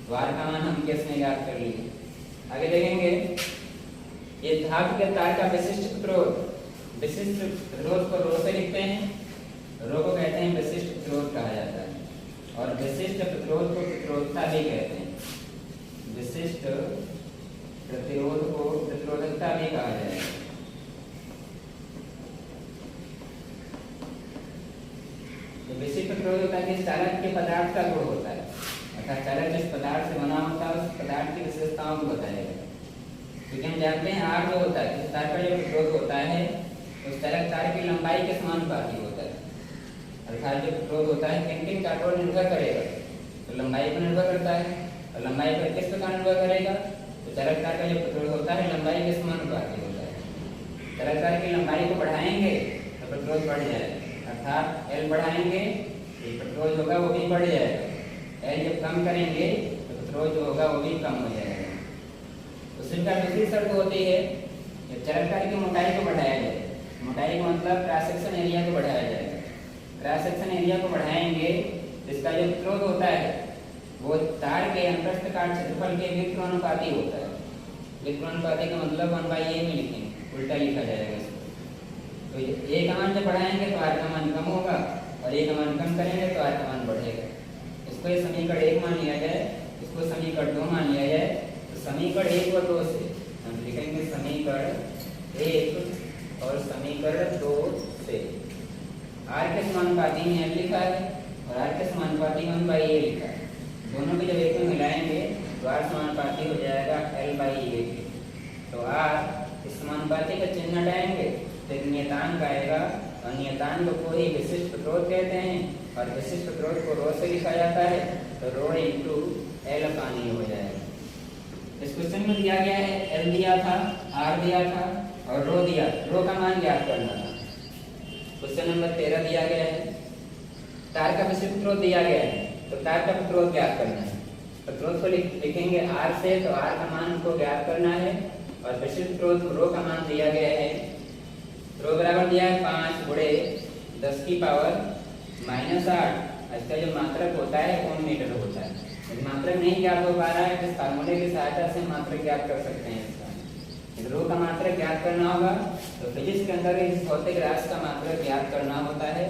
Speaker 1: तो r का मान हम केस में ज्ञात कर लिए। आगे देखेंगे ये धातु के तार का विशिष्ट प्रतिरोध, विशिष्ट प्रतिरोध को रो से लिखते हैं, रो को कहते हैं विशिष्ट प्रतिरोध कहा जाता है, और विशिष्ट प्रतिरोध को प्रतिरोधकता भी कहते हैं, विशिष्ट प्रतिरोध को प्रतिरोधकता भी कहा जाएगा। विशिष्ट प्रतिरोध होता है कि चालक के पदार्थ का गुण होता है, अर्थात चालक जिस पदार्थ से बना होता है उस पदार्थ की विशेषताओं को बताएगा। क्योंकि हम जानते हैं आर जो होता है, इस तार का जो प्रतिरोध होता है उस चालक तार की लंबाई के समानुपाती होता है, अर्थात जो प्रतिरोध होता है किन किन कारकों पर निर्भर करेगा, तो लंबाई पर निर्भर करता है, और लंबाई पर किस प्रकार निर्भर करेगा, तो चालक तार का जो प्रतिरोध होता है लंबाई के समानुपाती होता है। चालक तार की लंबाई को बढ़ाएंगे तो प्रतिरोध बढ़ जाएगा, अर्थात एल बढ़ाएंगे तो प्रतिरोध होगा वो भी बढ़ जाएगा, एल जब कम करेंगे तो प्रतिरोध जो होगा वो भी कम हो जाएगा। तो सिर्फ दूसरी शर्त होती है जब चालक तार की मोटाई को बढ़ाया जाए, मोटाई का मतलब क्रॉस सेक्शन एरिया को बढ़ाया जाएगा, क्रॉस सेक्शन एरिया को बढ़ाएंगे इसका जो प्रतिरोध होता है वो तार के अंतस्थ काट क्षेत्रफल के व्युत्क्रमानुपाती होता है। व्युत्क्रमानुपाती का मतलब 1/a में लिखेंगे, उल्टा लिखा जाएगा इसको। तो a का मान जब बढ़ाएंगे तो r का मान कम होगा, और a का मान कम करेंगे तो r का मान बढ़ेगा। इसको ये समीकरण 1 मान लिया जाए, इसको समीकरण 2 मान लिया जाए, तो समीकरण 1 व 2 से हम लिखेंगे समीकरण 1 और समीकरण 2 से r के समानुपाती में l लिखा है और r के समानुपाती में 1/a लिखा है, दोनों को जब एक में मिलाएंगे तो r समानुपाती हो जाएगा l/a के। तो r इस समानुपाती का चिन्ह हटाएंगे तो एक नियतांक आएगा, और नियतांक को ही विशिष्ट प्रतिरोध कहते हैं, और विशिष्ट प्रतिरोध को रो से लिखा जाता है, तो रो इंटू l/a हो जाएगा। इस क्वेश्चन में दिया गया है l दिया था, r दिया था और रो दिया, रो का मान ज्ञात करना था। क्वेश्चन नंबर 13 दिया गया है, तार का विशिष्ट प्रतिरोध दिया गया है, तो तार का प्रतिरोध ज्ञात करना है। प्रतिरोध को लिखेंगे r से, तो r का मान को ज्ञात करना है, और विशिष्ट प्रतिरोध रो का मान दिया गया है, रो बराबर दिया है 5 गुणे 10 की पावर -8। इसका जो मात्रक होता है ओम मीटर होता है। यदि मात्रक नहीं ज्ञात हो पा रहा है तो फार्मूले की सहायता से मात्रक ज्ञात कर सकते हैं। इसका रो का मात्रक ज्ञात करना होगा तो फिजिक्स के अंदर इस भौतिक राशि का मात्रक ज्ञात करना होता है,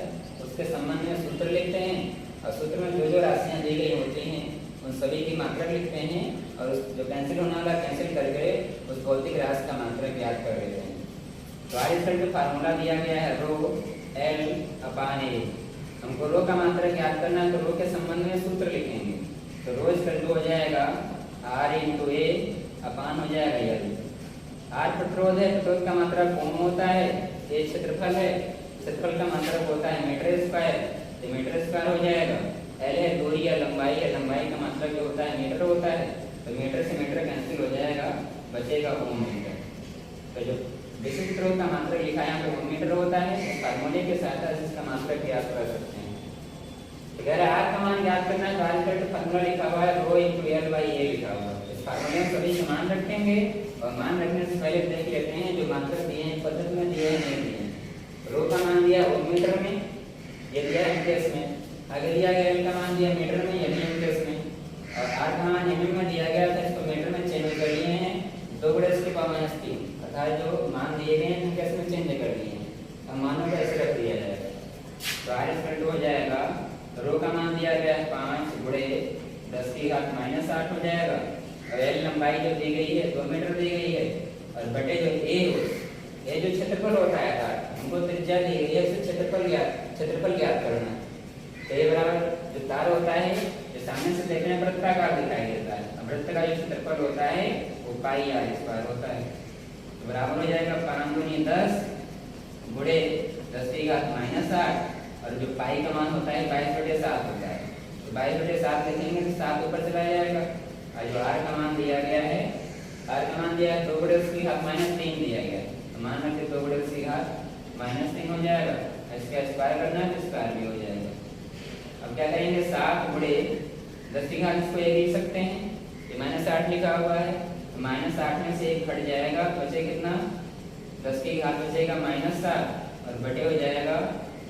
Speaker 1: उसके संबंध में सूत्र लिखते हैं, और सूत्र में जो जो राशियां दी गई होती हैं उन सभी की मात्रक लिखते हैं, और उस जो कैंसिल होने वाला कैंसिल करके उस भौतिक राशि का मात्रक ज्ञात कर लेते हैं। तो आज इसका जो फार्मूला दिया गया है रो l/a, हमको रो का मात्रक ज्ञात करना है, तो रो के संबंध में सूत्र लिखेंगे। तो रो इसका जो हो जाएगा r × a अपान हो जाएगा l। r प्रतिरोध है, प्रतिरोध का मात्रक ओम होता है, a क्षेत्रफल है, क्षेत्रफल का मात्रक होता है मीटर स्क्वायर, तो मीटर स्क्वायर हो जाएगा। l है दूरी या लंबाई है, लंबाई का मात्रक जो होता है मीटर होता है, तो मीटर से मीटर कैंसिल हो जाएगा, बचेगा ओम मीटर। तो जो विशिष्ट प्रतिरोध का मात्रक लिखा है यहाँ पे ओम मीटर होता है, तो फार्मूले के सहायता से इसका मात्रक ज्ञात कर सकते हैं। अगर r का मान ज्ञात करना है तो r का फार्मूला लिखा हुआ है रो × l/a लिखा हुआ है। इस फार्मूले में सभी मान रखेंगे, और मान रखने से पहले देख लेते हैं जो मात्रक दिए हैं पद्धति में दिए हैं नहीं दिए हैं। रो का मान दिया ओम मीटर में, ये दिया एम्पियर्स में, आगे दिया गया l का मान दिया मीटर में यानी एम्पियर्स में, और r का मान mm में दिया गया था, इसको मीटर में चेंज कर लिए हैं 2 × 10⁻³ अर्थात जो मान दिए गए हैं कैसे में चेंज कर लिए हैं, अब मानों को ऐसे रख दिया जाएगा। तो r इक्वल टू हो जाएगा, रो का मान दिया गया है 5 गुणे 10⁻⁸ हो जाएगा, और l लंबाई जो दी गई है 2 मीटर दी गई है, और बटे जो a जो क्षेत्रफल होता है तार, हमको त्रिज्या दी गई है, उसे क्षेत्रफल ज्ञात करना है। तो a बराबर जो तार होता है जो सामने से देखने में वृत्ताकार दिखाई देता है, अब वृत्त का जो क्षेत्रफल होता है वो πr² होता है। तो बराबर हो जाएगा 5 × 10 गुणे 10⁻⁸, और जो पाई का मान होता है 22/7 होता है, तो 22/7 लिखेंगे तो 7 ऊपर चला जाएगा, और जो r का मान दिया गया है, r का मान दिया है 2 × 10⁻³ दिया गया है, तो मान रखते 2 × 10⁻³ हो जाएगा, इसका स्क्वायर करना है तो स्क्वायर भी हो जाएगा। अब क्या करेंगे 7 गुणे 10⁻, इसको ये लिख सकते हैं, ये -8 लिखा हुआ है, तो -8 में से 1 हट जाएगा, तो बचे कितना 10⁻, बचेगा -7, और बटे हो जाएगा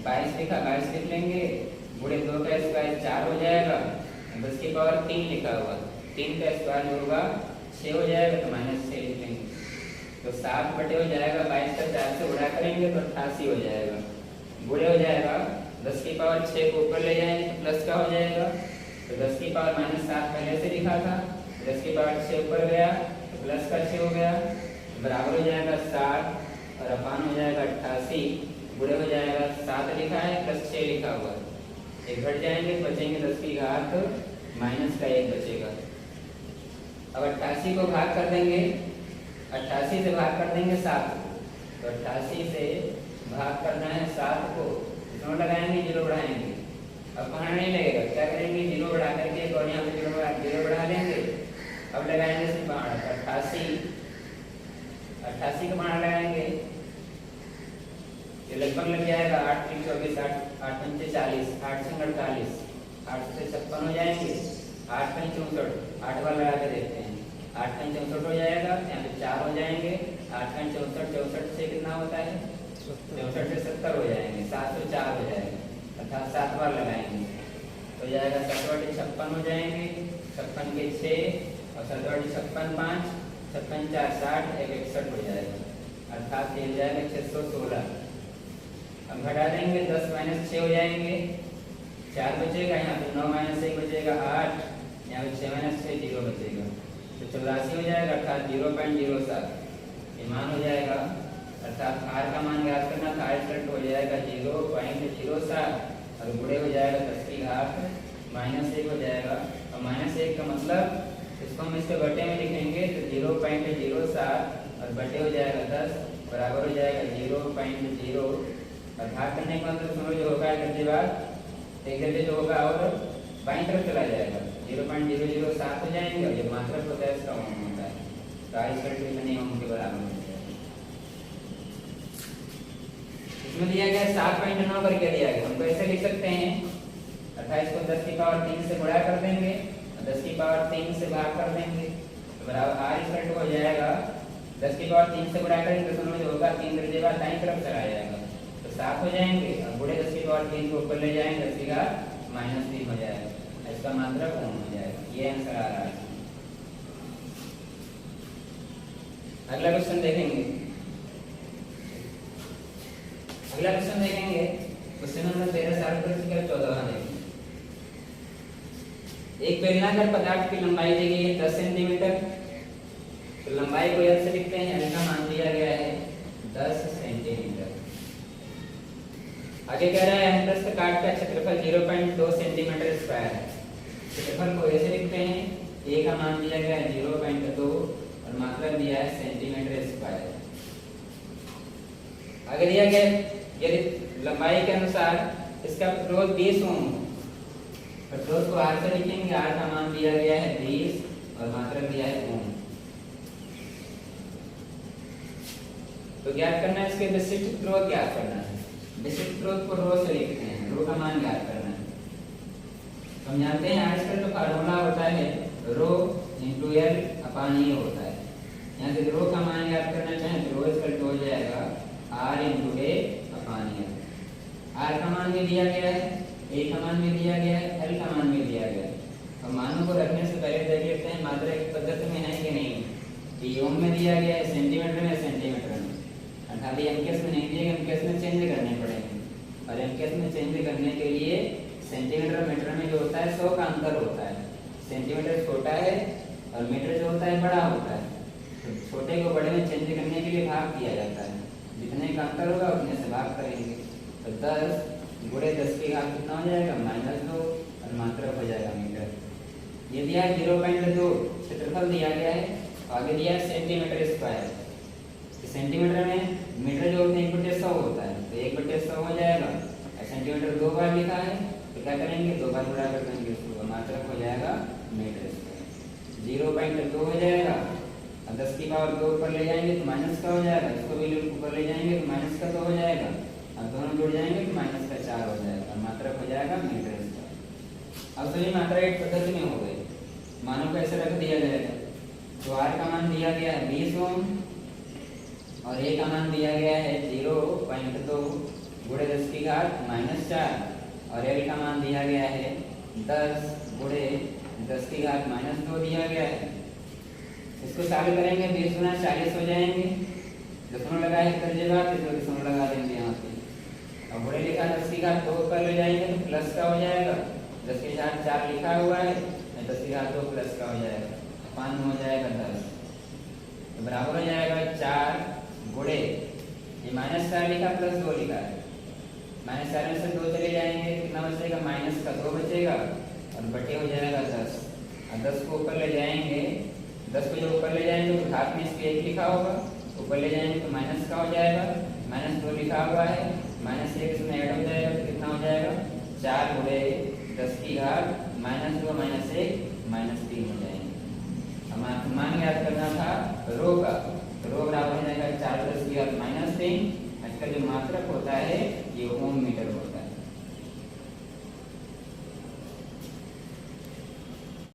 Speaker 1: 22 लिखा, 22 लिख लेंगे, गुणे 2 का स्क्वायर 4 हो जाएगा, 10 की पावर 3 लिखा हुआ, 3 का स्क्वायर जो होगा 6 हो जाएगा तो -6 लिख लेंगे। तो 7 बटे हो जाएगा 22 का 4 से गुणा करेंगे तो 88 हो जाएगा। गुणे हो जाएगा 10 की पावर 6 को ऊपर ले जाएंगे तो प्लस का हो जाएगा। तो 10 की पावर -7 पहले से लिखा था, 10 की पावर 6 ऊपर गया तो प्लस का 6 हो गया, बराबर हो जाएगा 7 और अपान हो जाएगा 88। गुणे हो जाएगा 7 लिखा है प्लस 6 लिखा हुआ है, एक घट जाएंगे, बचेंगे 10 की घात -1 बचेगा। अब 88 को भाग कर देंगे, 88 से भाग कर देंगे 7 को, तो 88 से भाग करना है 7 को, जीरो लगाएंगे, जीरो बढ़ाएंगे। अब बढ़ाना नहीं लगेगा, क्या करेंगे, जीरो बढ़ा करके और यहाँ पे जीरो बढ़ा लेंगे। अब लगाएंगे सिर्फ 88 का बढ़ा लगाएंगे, ये लगभग लग जाएगा 8 3 24 8 5 40, 8 से 48, 8 से 56 हो जाएंगे, 8 5 64, 8 बार लगा के देखते हैं, 8 5 64 हो जाएगा, यहाँ पे 4 हो जाएंगे, 8 5 64, 64 से कितना होता है, 64 से 70 हो जाएंगे, 704 हो जाएगा, अर्थात 7 बार लगाएंगे तो जाएगा 7 बटे 56 हो जाएंगे, 56 के 6 और 7 बटे 56 5, 56 4 60, 61 हो जाएगा, अर्थात ये हो जाएगा 616। अब घटा देंगे, 10 - 6 हो जाएंगे, 4 बचेगा, यहाँ पे 9 - 1 बचेगा 8, यहाँ पे 6 - 6 0 बचेगा, तो 84 हो जाएगा, अर्थात 0.07 ये मान हो जाएगा। अर्थात r का मान ज्ञात करना था, r हो जाएगा 0.07 और गुणे हो जाएगा 10 की घात -1 हो जाएगा। और -1 का मतलब इसको हम इसके बटे में लिखेंगे तो 0.07 और बटे हो जाएगा 10 बराबर हो जाएगा 0.0 और भाग करने का मतलब समझ जो होगा करते बाद एक दर्जे जो होगा और बाईं तरफ चला जाएगा, 0.007 हो जाएंगे और ये मात्रक होता है इसका ओम होता है, तो आई स्क्वायर कितने ओम के बराबर हो जाएगा। इसमें दिया गया 7.9 करके दिया गया, हमको ऐसे लिख सकते हैं 28 को 10 की पावर 3 से गुणा कर देंगे और 10 की पावर 3 से भाग कर देंगे तो बराबर आर स्क्वायर हो जाएगा, 10 की पावर 3 से गुणा करेंगे तो समझ होगा 3 दर्जे बाद दाईं तरफ चला जाएगा तो 7 हो जाएंगे और गुणे 10 की पावर 3 को ऊपर ले जाएंगे, 10 की घात -3 हो जाएगा, इसका मात्रक ओम हो जाएगा। ये आंसर आ रहा है। अगला क्वेश्चन देखेंगे, अगला क्वेश्चन देखेंगे, क्वेश्चन नंबर 13 साल पर 14 देखेंगे। एक बेलनाकार पदार्थ की लंबाई दी गई है 10 सेंटीमीटर, तो लंबाई को L से लिखते हैं, L का मान दिया गया है 10 सेंटीमीटर। आगे कह रहा है अनुप्रस्थ काट का क्षेत्रफल 0.2 सेंटीमीटर स्क्वायर है, क्षेत्रफल को ऐसे लिखते हैं, A का मान दिया गया है 0.2 और मात्रक दिया है सेंटीमीटर स्क्वायर। आगे दिया गया यदि लंबाई के अनुसार इसका प्रतिरोध 20 ओम, प्रतिरोध को R से लिखेंगे, R का मान दिया गया है 20 और मात्रक दिया है ओम। तो ज्ञात करना है इसके विशिष्ट प्रतिरोध ज्ञात करना है, विशिष्ट प्रतिरोध को रो से लिखते हैं, रो का मान ज्ञात करना है। हम जानते हैं R स्क्वायर का फार्मूला होता है रो इंटू L अपान E होता है, यहाँ से रो का मान ज्ञात करना चाहें तो रो स्क्वायर हो जाएगा R into A upon L। R का मान भी दिया गया है, A का मान भी दिया गया है, L का मान भी दिया गया है। अब मानों को रखने से पहले देख लेते हैं मात्रा एक पद्धति में है कि नहीं, कि ओम में दिया गया है, सेंटीमीटर में, सेंटीमीटर में, अर्थात एमकेएस में नहीं दिए, एमकेएस में चेंज करने पड़ेंगे और एमकेएस में चेंज करने के लिए सेंटीमीटर मीटर में जो होता है 100 का अंतर होता है, सेंटीमीटर छोटा है और मीटर जो होता है बड़ा होता है, तो छोटे को बड़े में चेंज करने के लिए भाग किया जाता है, जितने का अंतर होगा उतने से भाग करेंगे, तो 10 गुणे 10 की घात कितना हो जाएगा -2 और मात्रक हो जाएगा मीटर। ये दिया है 0.2 क्षेत्रफल दिया गया है, आगे दिया है सेंटीमीटर स्क्वायर, सेंटीमीटर में मीटर जो होते हैं 1/100 होता है, तो 1/100 हो जाएगा, सेंटीमीटर 2 बार लिखा है तो क्या करेंगे 2 बार गुणा कर देंगे उसको, मात्रक हो जाएगा मीटर स्क्वायर। 0.2 हो जाएगा और 10 की पावर 2 ऊपर ले जाएंगे तो माइनस का हो जाएगा, इसको भी ऊपर ले जाएंगे तो माइनस का 2 हो जाएगा और दोनों जुड़ जाएंगे तो माइनस का 4 हो जाएगा और मात्रक हो जाएगा मीटर स्क्वायर। अब सभी मात्रा एक पद्धति में हो गई, मानों को ऐसे रख दिया जाएगा, तो R का मान दिया गया है 20 ओम और A का मान दिया गया है 0.2 गुणे 10 की घात -4 और L का मान दिया गया है 10 गुणे 10 की घात -2 दिया गया है। इसको इसको सॉल्व करेंगे 20 गुना 40 हो जाएंगे, दशमलव लगाए हर जगह पे तो दशमलव लगा देंगे यहाँ पे। अब बड़े लिखा 10 की घात 2 ऊपर ले जाएंगे तो प्लस का हो जाएगा, 10 की घात 4 लिखा हुआ है, 10 की घात 2 प्लस का हो जाएगा, 5 में हो जाएगा 10, तो बराबर हो जाएगा 4 गुणे ये -4 लिखा प्लस 2 लिखा है, -4 में से 2 चले जाएंगे कितना बचेगा, माइनस का 2 बचेगा और बटे हो जाएगा 10। और 10 को ऊपर ले जाएंगे, 10 को जो ऊपर ले जाएंगे तो घात में इसके 1 लिखा होगा, ऊपर ले जाएंगे तो माइनस का हो जाएगा, -2 लिखा हुआ है, -1 इसमें ऐड हो जाएगा तो कितना हो जाएगा 4 गुणे 10 की घात -2 -1 -3 हो जाएंगे। हमारा मान याद करना था रो का, तो रो बराबर हो जाएगा 4 10 की घात -3। इसका जो मात्रक होता है ये ओम मीटर होता है।